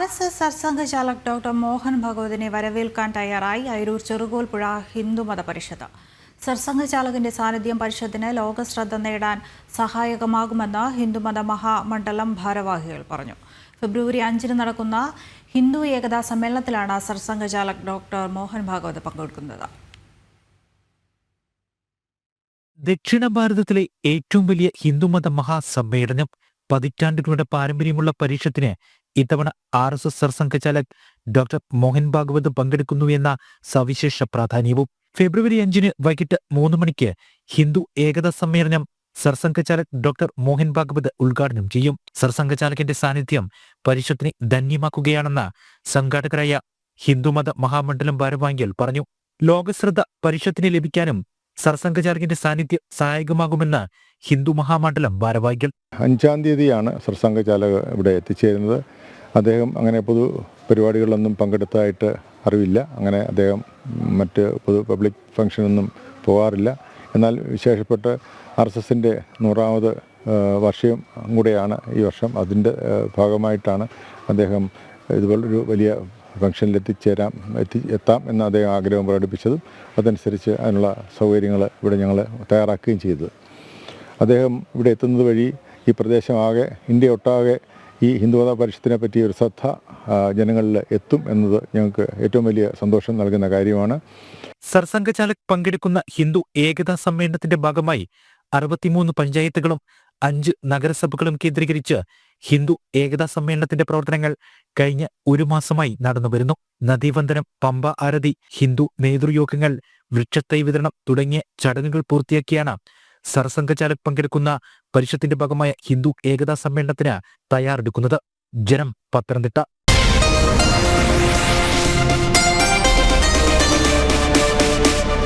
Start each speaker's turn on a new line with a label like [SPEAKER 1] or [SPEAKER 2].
[SPEAKER 1] RSS Sarsanghchalak doctor Mohan ഭഗവതിനെ വരവേൽക്കാൻ തയ്യാറായി അയിരൂർ ചെറുകോൽപ്പുഴ ഹിന്ദുമത പരിഷത്ത്. സർസംഘചാലകിന്റെ സാന്നിധ്യം പരിഷത്തിന് ലോകശ്രദ്ധ നേടാൻ സഹായകമാകുമെന്ന് ഹിന്ദുമത മഹാമണ്ഡലം ഭാരവാഹികൾ പറഞ്ഞു. ഫെബ്രുവരി 5 നടക്കുന്ന ഹിന്ദു ഏകതാ സമ്മേളനത്തിലാണ് സർസംഘചാലക് ഡോക്ടർ മോഹൻ ഭാഗവത് പങ്കെടുക്കുന്നത്.
[SPEAKER 2] ദക്ഷിണ ഭാരതത്തിലെ ഏറ്റവും വലിയ ഹിന്ദുമത മഹാസമ്മേളനം, പതിറ്റാണ്ടുകളുടെ പാരമ്പര്യമുള്ള പരിഷത്തിന് ഇത്തവണ RSS സർസംഘചാലക് ഡോക്ടർ മോഹൻ ഭാഗവത് പങ്കെടുക്കുന്നു എന്ന സവിശേഷ പ്രാധാന്യവും. ഫെബ്രുവരി 5 വൈകിട്ട് 3 മണിക്ക് ഹിന്ദു ഏകതാ സമ്മേളനം സർസംഘചാലക് ഡോക്ടർ മോഹൻ ഭാഗവത് ഉദ്ഘാടനം ചെയ്യും. സർസംഘചാലകിന്റെ സാന്നിധ്യം പരിഷത്തിനെ ധന്യമാക്കുകയാണെന്ന് സംഘാടകരായ ഹിന്ദുമത മഹാമണ്ഡലം ഭാരവാഹികൾ പറഞ്ഞു. ലോകശ്രദ്ധ പരിഷത്തിന് ലഭിക്കാനും സർസംഘചാലകിന്റെ സാന്നിധ്യം സഹായകമാകുമെന്ന് ഹിന്ദു മഹാമണ്ഡലം ഭാരവാഹികൾ.
[SPEAKER 3] 5-ാം തീയതിയാണ് സർസംഘചാലക് ഇവിടെ എത്തിച്ചേരുന്നത്. അദ്ദേഹം അങ്ങനെ പൊതു പരിപാടികളിലൊന്നും പങ്കെടുത്തതായിട്ട് അറിവില്ല. അങ്ങനെ അദ്ദേഹം മറ്റ് പബ്ലിക് ഫംഗ്ഷനൊന്നും പോകാറില്ല. എന്നാൽ വിശേഷപ്പെട്ട് RSSന്റെ 100ാമത് വർഷം കൂടെയാണ് ഈ വർഷം. അതിൻ്റെ ഭാഗമായിട്ടാണ് അദ്ദേഹം ഇതുപോലൊരു വലിയ ഫംഗ്ഷനിൽ എത്താം എന്ന് അദ്ദേഹം ആഗ്രഹം പ്രകടിപ്പിച്ചതും അതനുസരിച്ച് അതിനുള്ള സൗകര്യങ്ങൾ ഇവിടെ ഞങ്ങൾ തയ്യാറാക്കുകയും ചെയ്തത്. അദ്ദേഹം ഇവിടെ എത്തുന്നത് വഴി ഈ പ്രദേശമാകെ, ഇന്ത്യ ഒട്ടാകെ ഈ ഹിന്ദുമത പരിഷത്തിനെ പറ്റി ഒരു ശ്രദ്ധ ജനങ്ങളിൽ എത്തും എന്നത് ഞങ്ങൾക്ക് ഏറ്റവും വലിയ സന്തോഷം നൽകുന്ന കാര്യമാണ്.
[SPEAKER 2] സർസംഘചാലക് പങ്കെടുക്കുന്ന ഹിന്ദു ഏകതാ സമ്മേളനത്തിന്റെ ഭാഗമായി 63 പഞ്ചായത്തുകളും 5 നഗരസഭകളും കേന്ദ്രീകരിച്ച് ഹിന്ദു ഏകതാ സമ്മേളനത്തിന്റെ പ്രവർത്തനങ്ങൾ കഴിഞ്ഞ 1 മാസമായി നടന്നുവരുന്നു. നദീവന്ദനം, പമ്പ ആരതി, ഹിന്ദു നേതൃയോഗങ്ങൾ, വൃക്ഷത്തൈ വിതരണം തുടങ്ങിയ ചടങ്ങുകൾ പൂർത്തിയാക്കിയാണ് സർസംഘചാലക് പങ്കെടുക്കുന്ന പരിഷത്തിന്റെ ഭാഗമായ ഹിന്ദു ഏകതാ സമ്മേളനത്തിന് തയ്യാറെടുക്കുന്നത്. ജനം, പത്തനംതിട്ട.